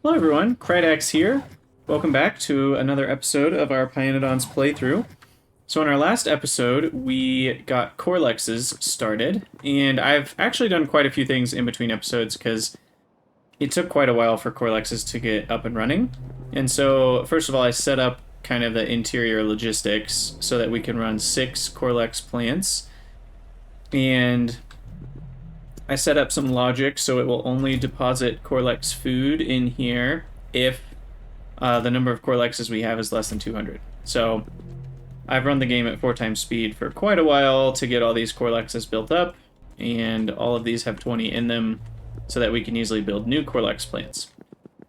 Hello everyone, Krydax here. Welcome back to another episode of our Pyanodons playthrough. So in our last episode, we got Corlexes started, and I've actually done quite a few things in between episodes because it took quite a while for Corlexes to get up and running. And so, first of all, I set up kind of the interior logistics so that we can run 6 Corlex plants. And I set up some logic so it will only deposit Corlex food in here if the number of Corlexes we have is less than 200. So I've run the game at 4 times speed for quite a while to get all these Corlexes built up, and all of these have 20 in them so that we can easily build new Corlex plants.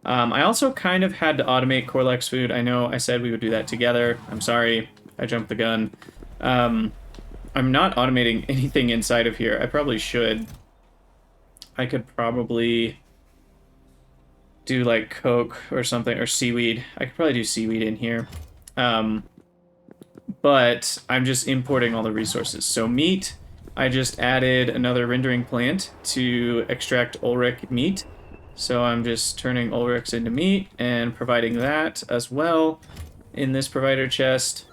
I also kind of had to automate Corlex food. I know I said we would do that together. I'm sorry, I jumped the gun. I'm not automating anything inside of here. I probably should. I could probably do like Coke or something, or seaweed. I could probably do seaweed in here. But I'm just importing all the resources. So meat, I just added another rendering plant to extract Ulrich meat. So I'm just turning Ulrichs into meat and providing that as well in this provider chest.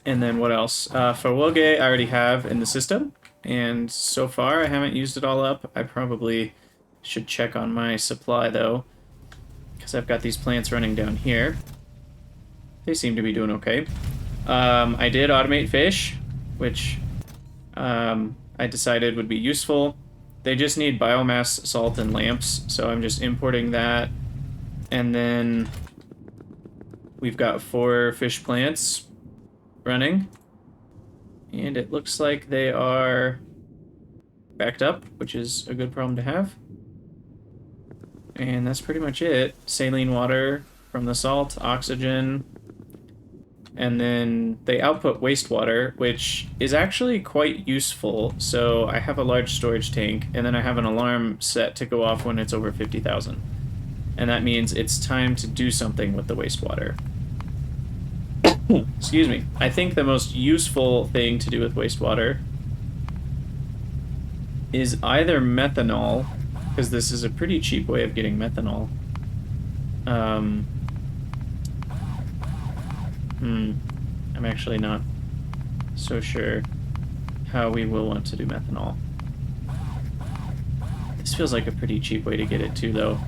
And then what else? Farwoge I already have in the system. And so far, I haven't used it all up. I probably should check on my supply, though, because I've got these plants running down here. They seem to be doing okay. I did automate fish, which I decided would be useful. They just need biomass, salt, and lamps, so I'm just importing that. And then we've got 4 fish plants running. And it looks like they are backed up, which is a good problem to have. And that's pretty much it. Saline water from the salt, oxygen, and then they output wastewater, which is actually quite useful. So I have a large storage tank, and then I have an alarm set to go off when it's over 50,000. And that means it's time to do something with the wastewater. Excuse me. I think the most useful thing to do with wastewater is either methanol, because this is a pretty cheap way of getting methanol. I'm actually not so sure how we will want to do methanol. This feels like a pretty cheap way to get it too, though.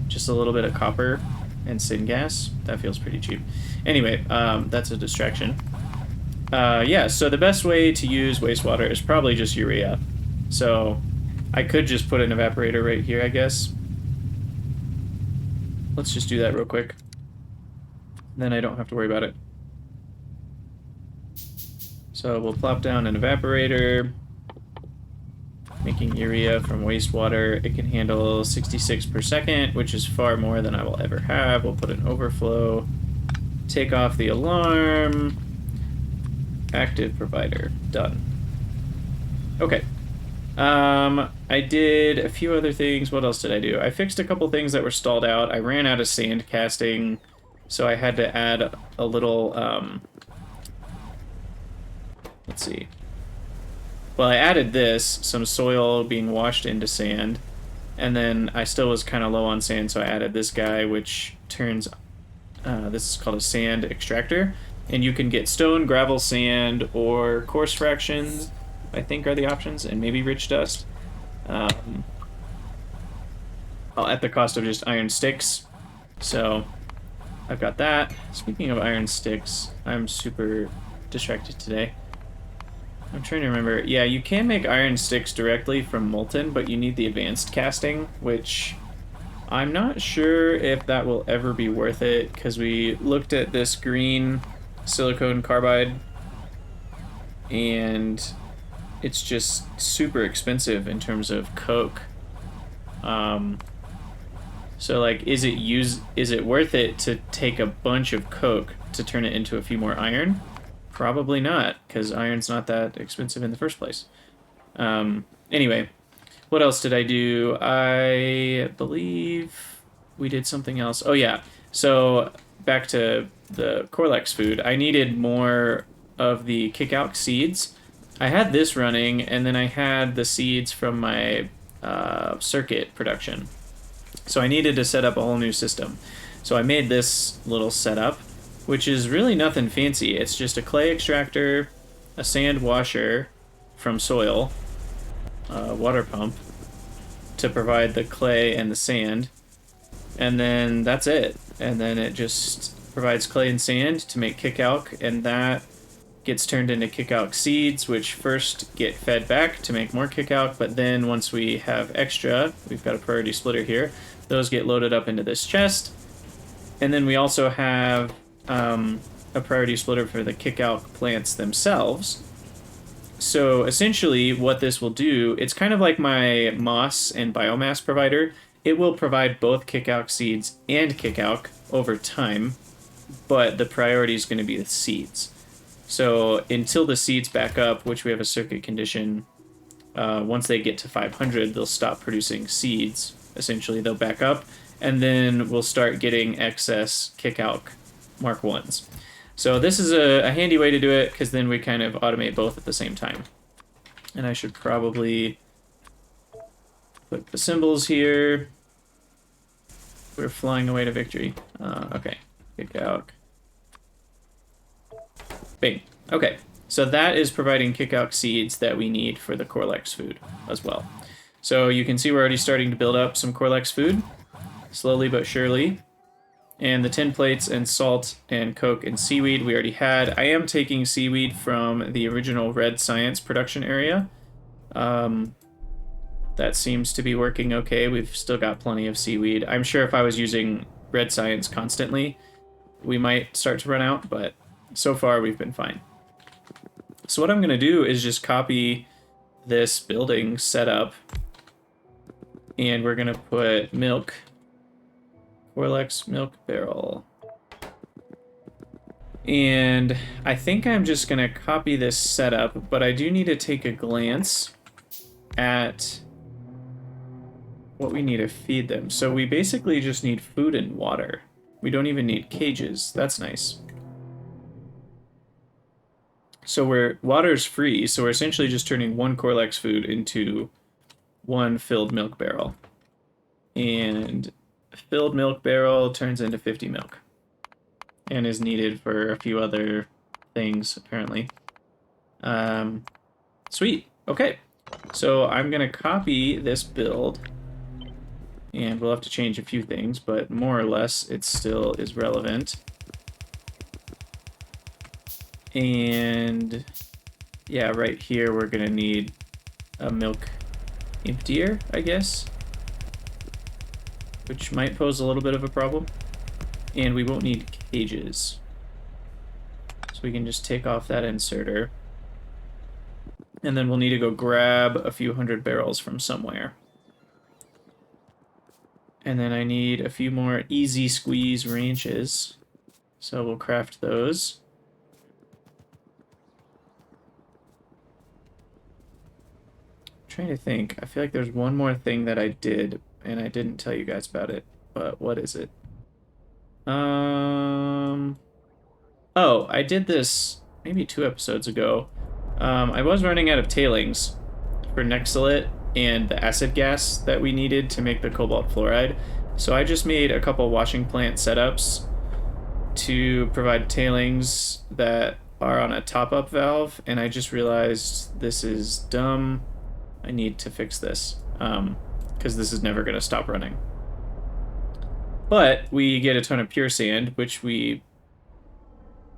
Just a little bit of copper and syngas. That feels pretty cheap. Anyway, that's a distraction. Yeah, so the best way to use wastewater is probably just urea. So I could just put an evaporator right here, I guess. Let's just do that real quick. Then I don't have to worry about it. So we'll plop down an evaporator, making urea from wastewater. It can handle 66 per second, which is far more than I will ever have. We'll put an overflow. Take off the alarm. Active provider. Done. Okay. I did a few other things. What else did I do? I fixed a couple things that were stalled out. I ran out of sand casting, so I had to add a little, let's see. Well, I added this, some soil being washed into sand, and then I still was kind of low on sand, so I added this guy, which turns, this is called a sand extractor, and you can get stone, gravel, sand, or coarse fractions, I think are the options, and maybe rich dust, at the cost of just iron sticks. So I've got that. Speaking of iron sticks, I'm super distracted today. I'm trying to remember. Yeah, you can make iron sticks directly from molten, but you need the advanced casting, which I'm not sure if that will ever be worth it, because we looked at this green silicon carbide, and it's just super expensive in terms of coke. So like, is it worth it to take a bunch of coke to turn it into a few more iron? Probably not, because iron's not that expensive in the first place. Anyway, what else did I do? I believe we did something else. Oh yeah, so back to the Corlex food. I needed more of the kick-out seeds. I had this running, and then I had the seeds from my circuit production. So I needed to set up a whole new system. So I made this little setup, which is really nothing fancy. It's just a clay extractor, a sand washer from soil, a water pump to provide the clay and the sand, and then that's it. And then it just provides clay and sand to make kickalc, and that gets turned into kickalc seeds, which first get fed back to make more kickalc, but then once we have extra, we've got a priority splitter here, those get loaded up into this chest. And then we also have a priority splitter for the kickalc plants themselves. So essentially what this will do, it's kind of like my moss and biomass provider. It will provide both kickalc seeds and kickalc over time, but the priority is going to be the seeds. So until the seeds back up, which we have a circuit condition, once they get to 500, they'll stop producing seeds. Essentially, they'll back up, and then we'll start getting excess kickalc Mark 1s. So this is a handy way to do it, because then we kind of automate both at the same time. And I should probably put the symbols here. We're flying away to victory. Okay, kickalc. Bing. Okay, so that is providing kickalc seeds that we need for the Corlex food as well. So you can see we're already starting to build up some Corlex food, slowly but surely. And the tin plates and salt and coke and seaweed we already had. I am taking seaweed from the original Red Science production area. That seems to be working okay. We've still got plenty of seaweed. I'm sure if I was using Red Science constantly, we might start to run out, but so far we've been fine. So what I'm going to do is just copy this building setup, and we're going to put milk, Corlex milk barrel. And I think I'm just going to copy this setup, but I do need to take a glance at what we need to feed them. So we basically just need food and water. We don't even need cages. That's nice. So water's free, so we're essentially just turning one Corlex food into one filled milk barrel. And a filled milk barrel turns into 50 milk. And is needed for a few other things, apparently. Sweet. Okay. So I'm going to copy this build. And we'll have to change a few things, but more or less it still is relevant. And yeah, right here we're going to need a milk emptier, I guess. Which might pose a little bit of a problem. And we won't need cages. So we can just take off that inserter. And then we'll need to go grab a few hundred barrels from somewhere. And then I need a few more easy squeeze ranches. So we'll craft those. I'm trying to think. I feel like there's one more thing that I did, and I didn't tell you guys about it. But what is it? Oh, I did this maybe 2 episodes ago. I was running out of tailings for Nexilate and the acid gas that we needed to make the cobalt fluoride. So I just made a couple washing plant setups to provide tailings that are on a top-up valve, and I just realized this is dumb. I need to fix this, because this is never going to stop running. But we get a ton of pure sand, which we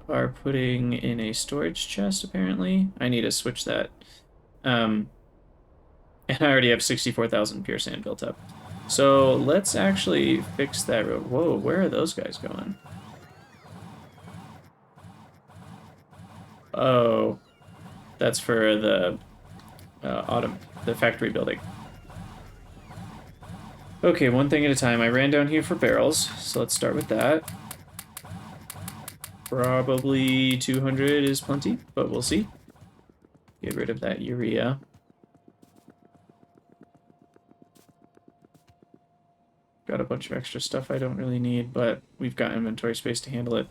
are putting in a storage chest, apparently. I need to switch that. And I already have 64,000 pure sand built up. So let's actually fix that. Whoa, where are those guys going? Oh, that's for the the factory building. Okay, one thing at a time. I ran down here for barrels, so let's start with that. Probably 200 is plenty, but we'll see. Get rid of that urea. Got a bunch of extra stuff I don't really need, but we've got inventory space to handle it.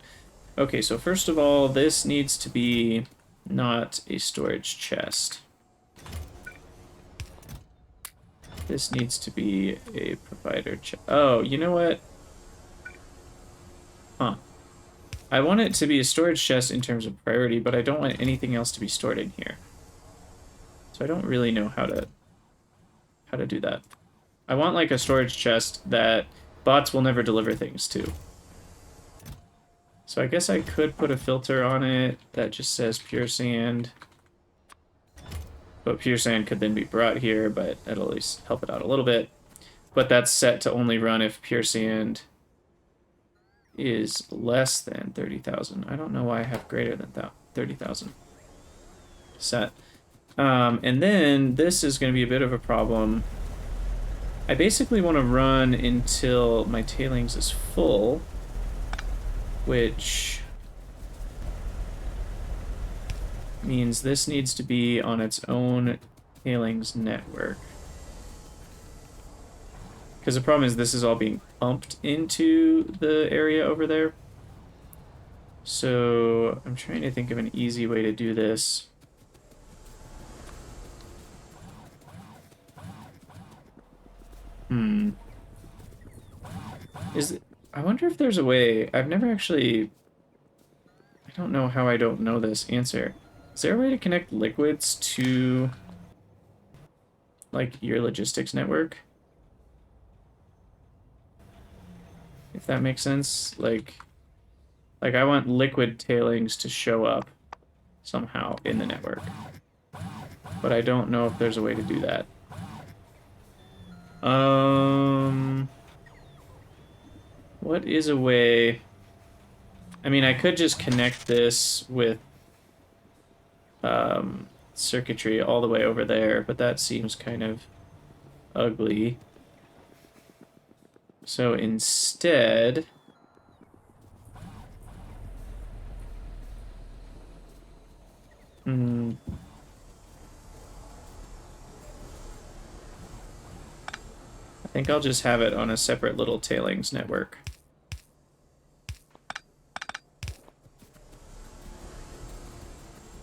Okay, so first of all, this needs to be not a storage chest. This needs to be a provider check. Oh, you know what? Huh. I want it to be a storage chest in terms of priority, but I don't want anything else to be stored in here. So I don't really know how to do that. I want like a storage chest that bots will never deliver things to. So I guess I could put a filter on it that just says pure sand. But pure sand could then be brought here, but it'll at least help it out a little bit. But that's set to only run if pure sand is less than 30,000. I don't know why I have greater than 30,000 set. And then this is going to be a bit of a problem. I basically want to run until my tailings is full, which means this needs to be on its own tailings network. Because the problem is this is all being pumped into the area over there. So I'm trying to think of an easy way to do this. I wonder if there's a way. I've never actually... I don't know how I don't know this answer. Is there a way to connect liquids to, like, your logistics network? If that makes sense. Like I want liquid tailings to show up somehow in the network. But I don't know if there's a way to do that. What is a way? I mean, I could just connect this with circuitry all the way over there, but that seems kind of ugly. So instead, I think I'll just have it on a separate little tailings network.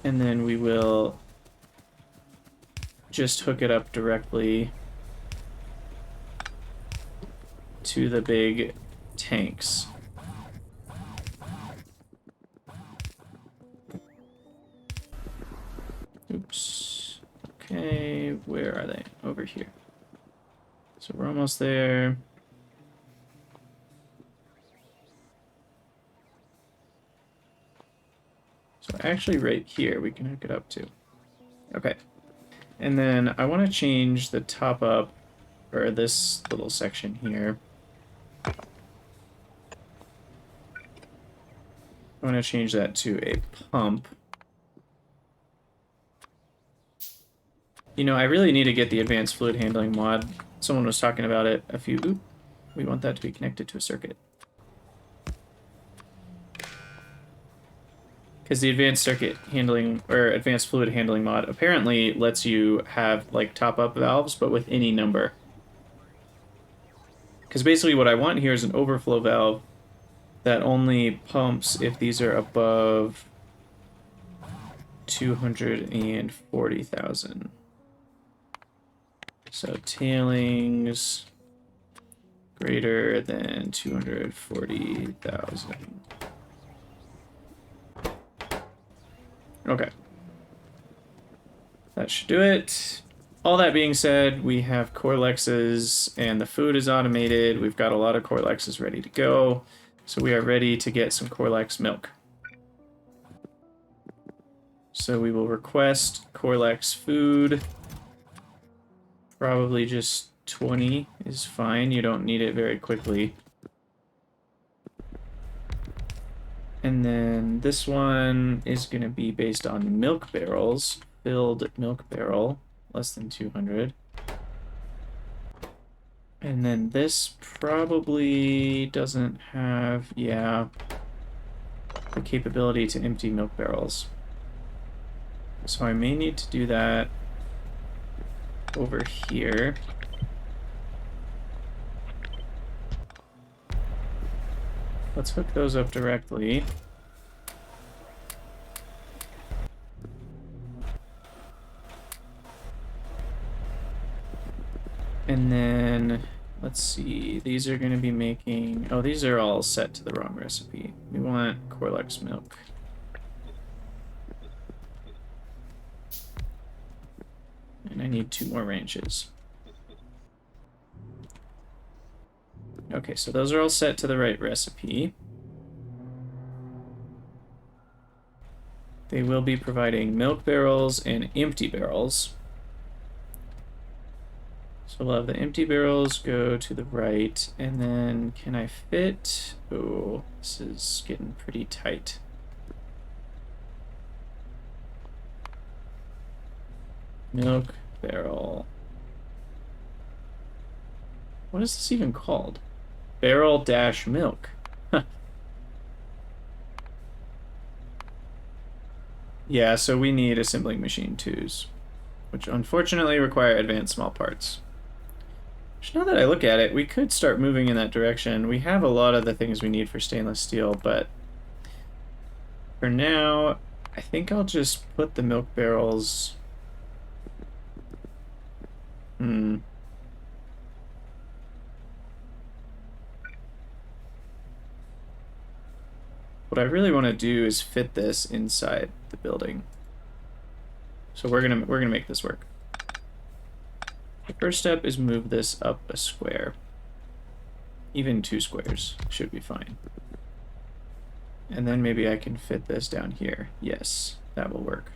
And then we will just hook it up directly to the big tanks. Oops. Okay, where are they? Over here. So we're almost there. So actually right here we can hook it up to. Okay. And then I want to change the top up, or this little section here. I want to change that to a pump. You know, I really need to get the advanced fluid handling mod. Someone was talking about it a few... Oop, we want that to be connected to a circuit. Because the advanced circuit handling, or advanced fluid handling mod apparently lets you have, like, top-up valves, but with any number. Because basically what I want here is an overflow valve that only pumps if these are above 240,000. So tailings greater than 240,000. Okay. That should do it. All that being said, we have Corlexes and the food is automated. We've got a lot of Corlexes ready to go. So we are ready to get some Corlex milk. So we will request Corlex food. Probably just 20 is fine. You don't need it very quickly. And then this one is going to be based on milk barrels. Filled milk barrel, less than 200. And then this probably doesn't have, yeah, the capability to empty milk barrels. So I may need to do that over here. Let's hook those up directly. And Let's see. These are going to be making... Oh, these are all set to the wrong recipe. We want Corlex milk. And I need 2 more ranches. Okay, so those are all set to the right recipe. They will be providing milk barrels and empty barrels. So we'll have the empty barrels go to the right, and then can I fit? Oh, this is getting pretty tight. Milk barrel. What is this even called? Barrel dash milk. Yeah, so we need assembling machine 2s, which unfortunately require advanced small parts. Which, now that I look at it, we could start moving in that direction. We have a lot of the things we need for stainless steel, but for now, I think I'll just put the milk barrels... What I really want to do is fit this inside the building. So we're gonna make this work. The first step is move this up a square. Even 2 squares should be fine. And then maybe I can fit this down here. Yes, that will work.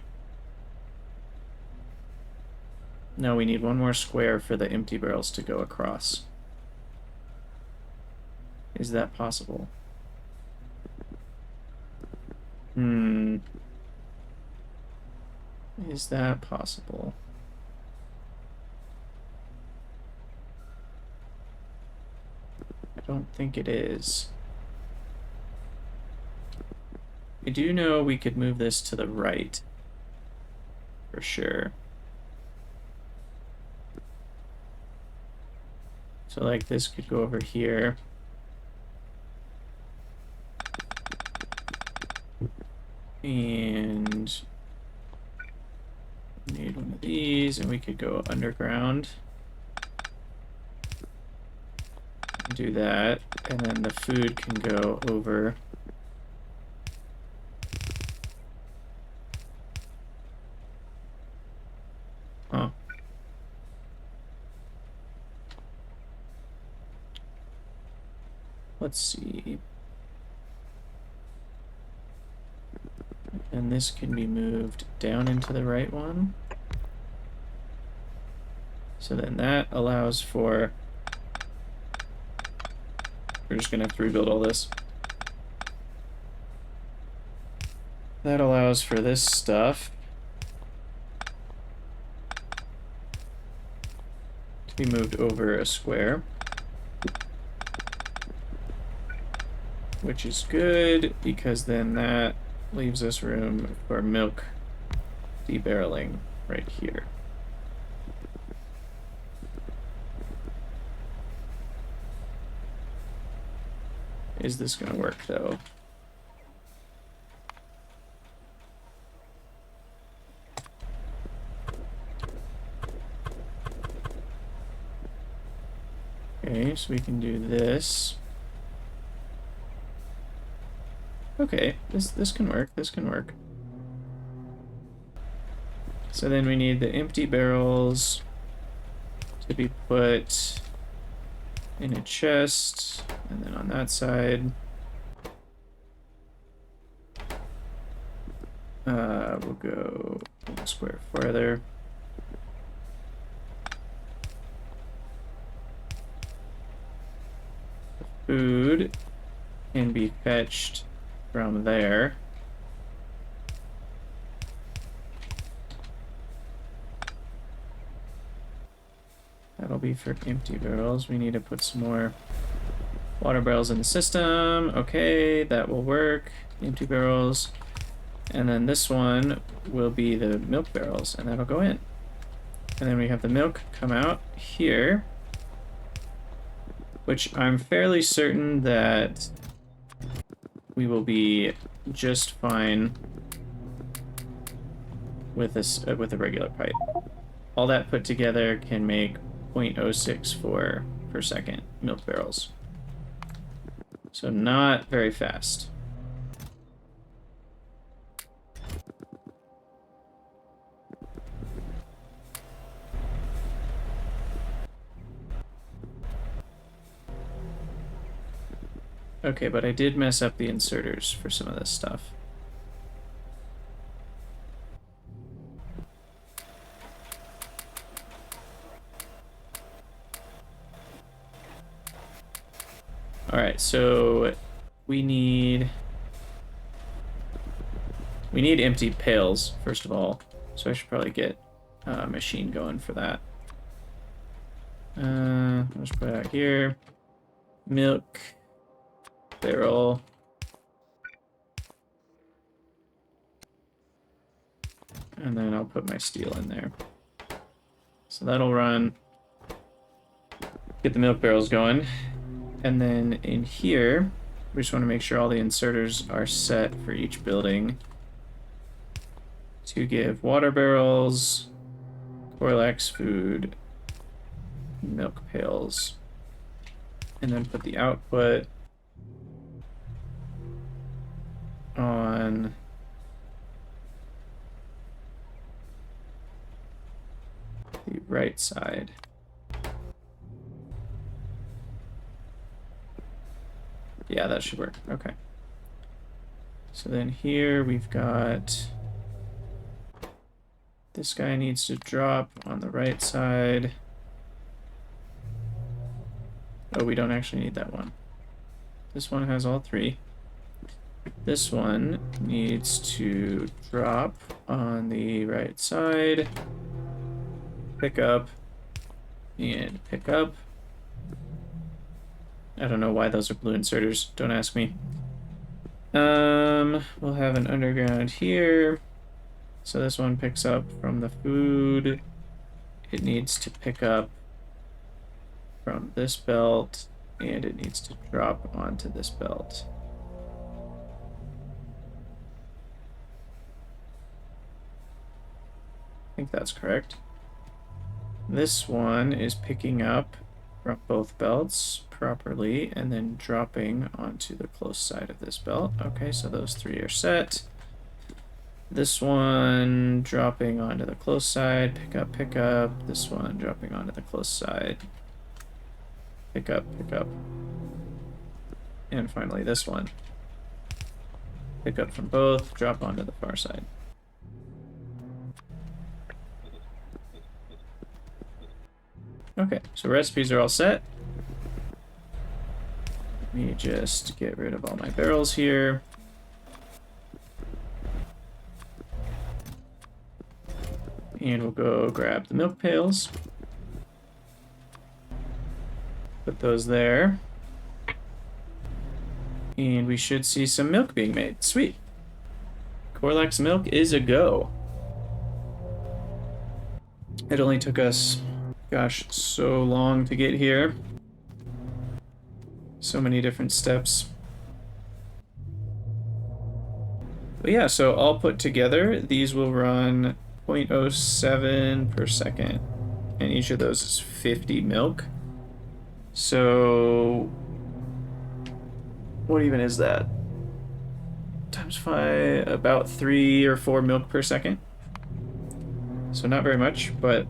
No, we need 1 more square for the empty barrels to go across. Is that possible? Is that possible? I don't think it is. I do know we could move this to the right. For sure. So like this could go over here. And need one of these, and we could go underground. Do that, and then the food can go over. Huh. Let's see. And this can be moved down into the right one. So then that allows for... We're just going to have to rebuild all this. That allows for this stuff to be moved over a square. Which is good, because then that leaves us room for milk debarreling right here. Is this going to work, though? Okay, so we can do this. Okay, this can work, this can work. So then we need the empty barrels to be put in a chest, and then on that side, we'll go 1 square further. Food can be fetched from there. That'll be for empty barrels. We need to put some more water barrels in the system. Okay, that will work. Empty barrels. And then this one will be the milk barrels, and that'll go in. And then we have the milk come out here, which I'm fairly certain that we will be just fine with this with a regular pipe. All that put together can make 0.06 for per second milk barrels. So not very fast. Okay, but I did mess up the inserters for some of this stuff. Alright, so we need empty pails, first of all. So I should probably get a machine going for that. Let's put it out here. Milk barrel. And then I'll put my steel in there. So that'll run. Get the milk barrels going. And then in here, we just want to make sure all the inserters are set for each building to give water barrels, Corlex food, milk pails, and then put the output on the right side. Yeah, that should work. Okay. So then here we've got this guy needs to drop on the right side. Oh, we don't actually need that one. This one has all three. This one needs to drop on the right side, pick up, and pick up. I don't know why those are blue inserters. Don't ask me. We'll have an underground here. So this one picks up from the food. It needs to pick up from this belt, and it needs to drop onto this belt. I think that's correct. This one is picking up from both belts properly and then dropping onto the close side of this belt. Okay, so those three are set. This one dropping onto the close side, pick up, pick up. This one dropping onto the close side, pick up, pick up. And finally this one. Pick up from both, drop onto the far side. Okay, so recipes are all set. Let me just get rid of all my barrels here. And we'll go grab the milk pails. Put those there. And we should see some milk being made. Sweet. Corlex milk is a go. It only took us, gosh, so long to get here. So many different steps. But yeah, so all put together, these will run 0.07 per second. And each of those is 50 milk. So what even is that? Times 5, about 3 or 4 milk per second. So not very much, but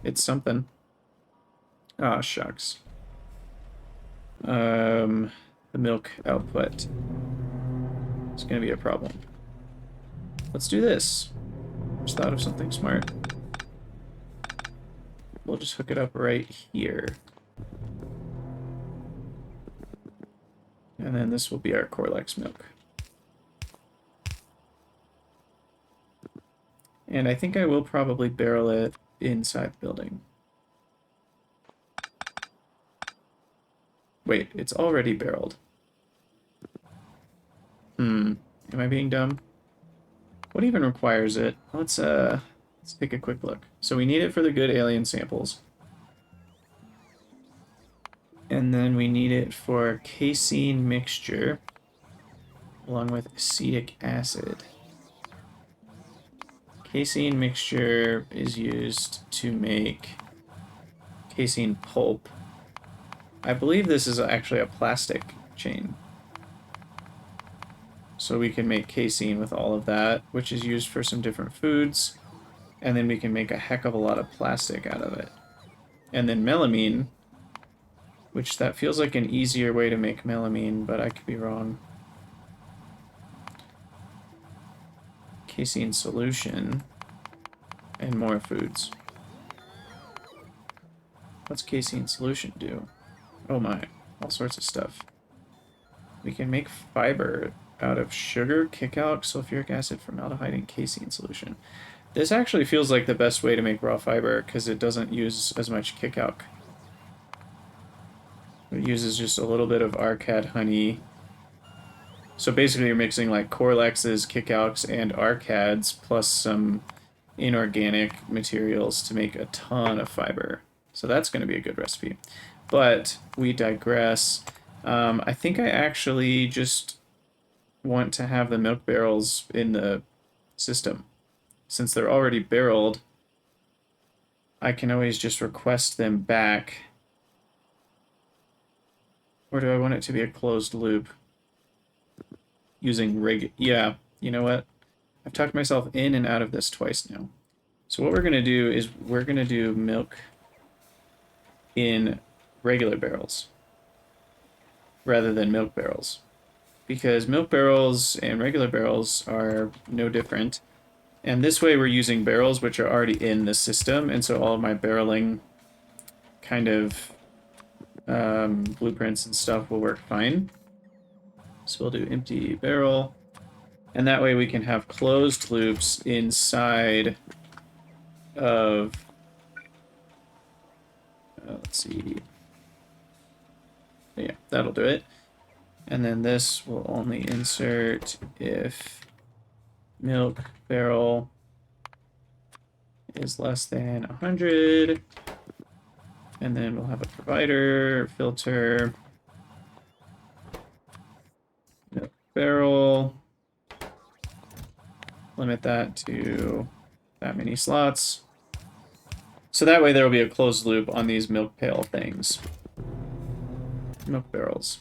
it's something. Ah, shucks. The milk output is going to be a problem. Let's do this. Just thought of something smart. We'll just hook it up right here. And then this will be our Corlex milk. And I think I will probably barrel it inside the building. Wait, it's already barreled. Am I being dumb? What even requires it? Let's take a quick look. So we need it for the good alien samples. And then we need it for casein mixture along with acetic acid. Casein mixture is used to make casein pulp, I believe this is actually a plastic chain. So we can make casein with all of that, which is used for some different foods. And then we can make a heck of a lot of plastic out of it. And then melamine, which that feels like an easier way to make melamine, but I could be wrong. Casein solution and more foods. What's casein solution do? Oh my, all sorts of stuff. We can make fiber out of sugar, kickalc, sulfuric acid, formaldehyde, and casein solution. This actually feels like the best way to make raw fiber because it doesn't use as much kickalc. It uses just a little bit of arcad honey. So basically you're mixing like corlexes, kickalcs, and arcads plus some inorganic materials to make a ton of fiber. So that's going to be a good recipe. But we digress. I think I actually just want to have the milk barrels in the system. Since they're already barreled, I can always just request them back. Or do I want it to be a closed loop? Using yeah, you know what? I've talked myself in and out of this twice now. So what we're going to do is we're going to do milk in regular barrels rather than milk barrels. Because milk barrels and regular barrels are no different. And this way we're using barrels which are already in the system, and so all of my barreling kind of blueprints and stuff will work fine. So we'll do empty barrel, and that way we can have closed loops inside of, let's see, yeah, that'll do it. And then this will only insert if milk barrel is less than 100, and then we'll have a provider filter milk barrel, limit that to that many slots. So that way there will be a closed loop on these milk pail things. Milk barrels.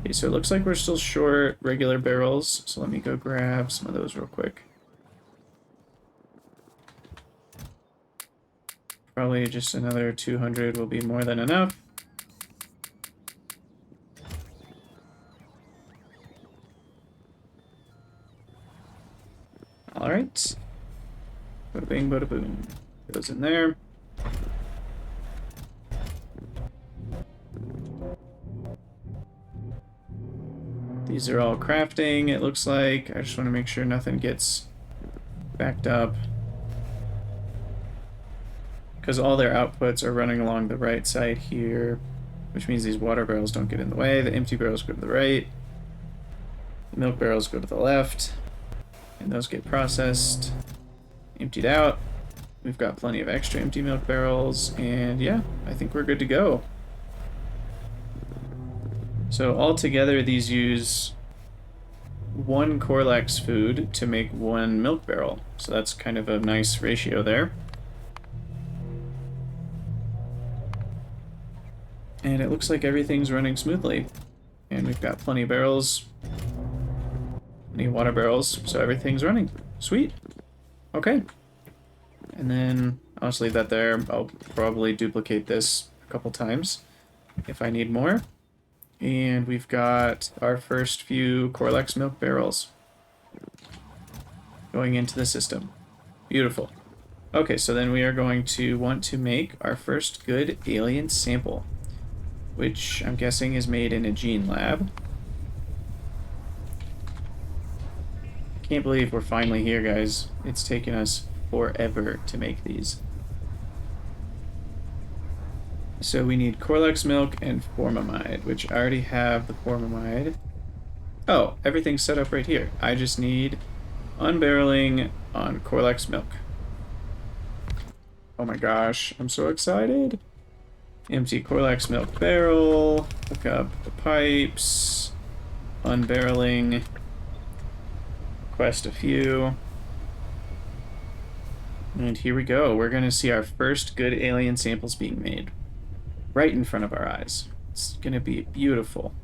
Okay, so it looks like we're still short regular barrels, so let me go grab some of those real quick. Probably just another 200 will be more than enough. Alright. Bada bing, bada boom. Goes in there. These are all crafting, it looks like. I just want to make sure nothing gets backed up, because all their outputs are running along the right side here, which means these water barrels don't get in the way. The empty barrels go to the right. The milk barrels go to the left. And those get processed, emptied out. We've got plenty of extra empty milk barrels, and yeah, I think we're good to go. So altogether, these use 1 Corlex food to make 1 milk barrel. So that's kind of a nice ratio there. And it looks like everything's running smoothly. And we've got plenty of barrels, plenty of water barrels, so everything's running. Sweet. Okay. And then I'll just leave that there. I'll probably duplicate this a couple times if I need more. And we've got our first few Corlex milk barrels going into the system. Beautiful. Okay, so then we are going to want to make our first good alien sample, which I'm guessing is made in a gene lab. I can't believe we're finally here, guys. It's taken us forever to make these. So we need Corlex milk and formamide, which I already have the formamide. Oh, everything's set up right here. I just need unbarreling on Corlex milk. Oh my gosh, I'm so excited. Empty Corlex milk barrel, hook up the pipes, unbarreling, request a few. And here we go. We're going to see our first good alien samples being made right in front of our eyes. It's going to be beautiful.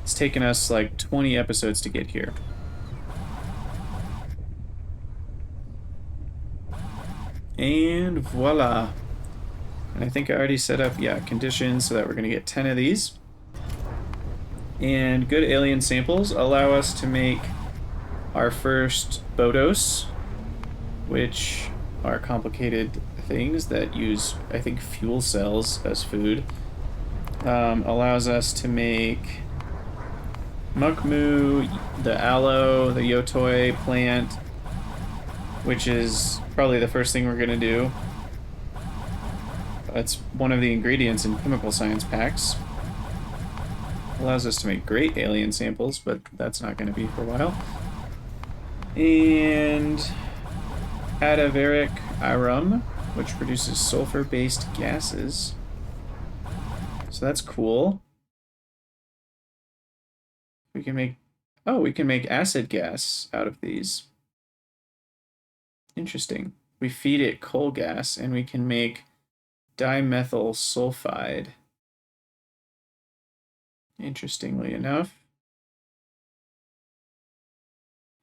It's taken us like 20 episodes to get here. And voila. And I think I already set up, yeah, conditions so that we're going to get 10 of these. And good alien samples allow us to make our first Bodos, which are complicated things that use, I think, fuel cells as food. Allows us to make Mukmu, the aloe, the yotoi plant, which is probably the first thing we're going to do. It's one of the ingredients in chemical science packs. Allows us to make great alien samples, but that's not going to be for a while. And cadaveric arum, which produces sulfur-based gases. So that's cool. We can make... Oh, we can make acid gas out of these. Interesting. We feed it coal gas, and we can make dimethyl sulfide. Interestingly enough.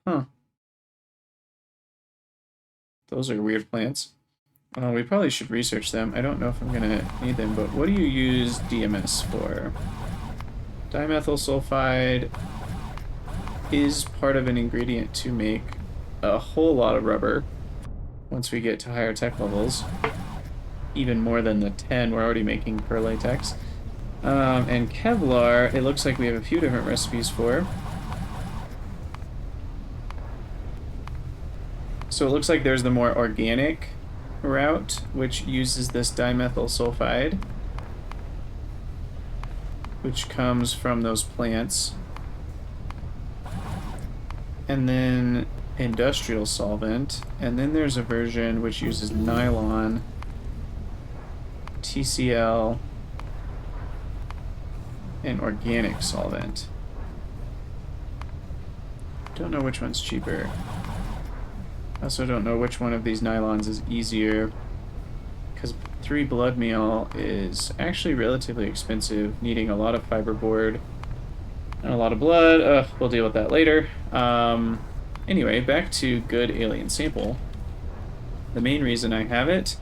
Huh. Those are weird plants. We probably should research them. I don't know if I'm going to need them, but what do you use DMS for? Dimethyl sulfide is part of an ingredient to make a whole lot of rubber once we get to higher tech levels. Even more than the 10 we're already making per latex. And Kevlar, it looks like we have a few different recipes for. So it looks like there's the more organic route, which uses this dimethyl sulfide, which comes from those plants. And then industrial solvent. And then there's a version which uses nylon, TCL, and organic solvent. Don't know which one's cheaper. I also don't know which one of these nylons is easier, because 3 blood meal is actually relatively expensive, needing a lot of fiberboard and a lot of blood. We'll deal with that later. Anyway, back to good alien sample. The main reason I have it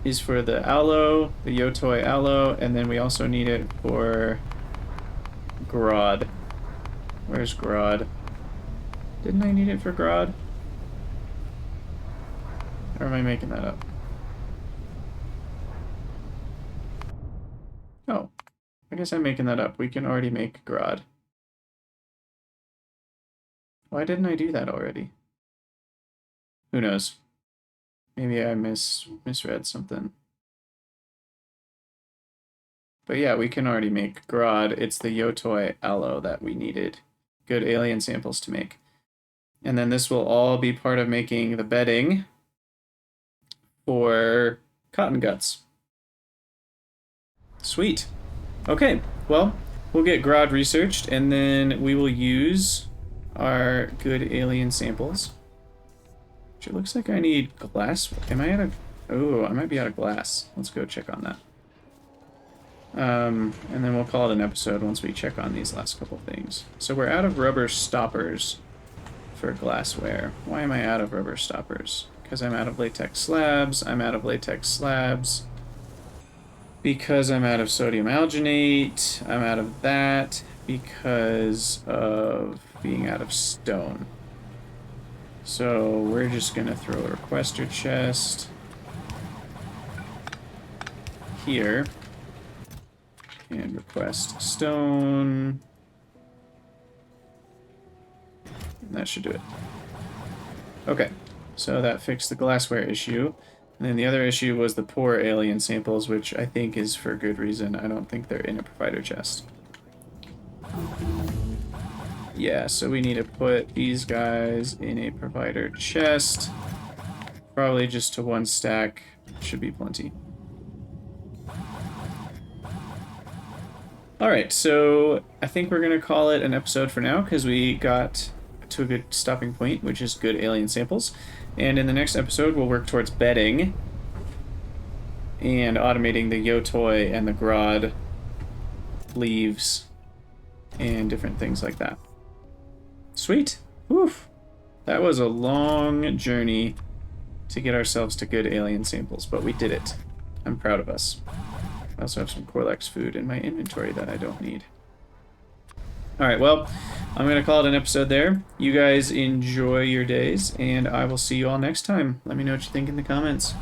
is for the aloe, the yotoi aloe, and then we also need it for Grod. Where's Grod? Didn't I need it for Grod? Or am I making that up? Oh, I guess I'm making that up. We can already make Grod. Why didn't I do that already? Who knows? Maybe I misread something. But yeah, we can already make Grod. It's the yotoi aloe that we needed good alien samples to make. And then this will all be part of making the bedding for cotton guts. Sweet. Okay, well, we'll get Grod researched, and then we will use our good alien samples. It looks like I need glass. Am I out of... Oh, I might be out of glass. Let's go check on that. And then we'll call it an episode once we check on these last couple things. So we're out of rubber stoppers for glassware. Why am I out of rubber stoppers? Because I'm out of latex slabs. I'm out of latex slabs because I'm out of sodium alginate. I'm out of that because of being out of stone. So we're just going to throw a requester chest here and request stone. And that should do it. Okay, so that fixed the glassware issue. And then the other issue was the poor alien samples, which I think is for good reason. I don't think they're in a provider chest. Yeah, so we need to put these guys in a provider chest. Probably just to 1 stack. Should be plenty. Alright, so I think we're going to call it an episode for now, because we got to a good stopping point, which is good alien samples. And in the next episode, we'll work towards bedding and automating the yotoi and the grod leaves and different things like that. Sweet. Woof. That was a long journey to get ourselves to good alien samples, but we did it. I'm proud of us. I also have some Corlex food in my inventory that I don't need. Alright, well, I'm going to call it an episode there. You guys enjoy your days, and I will see you all next time. Let me know what you think in the comments.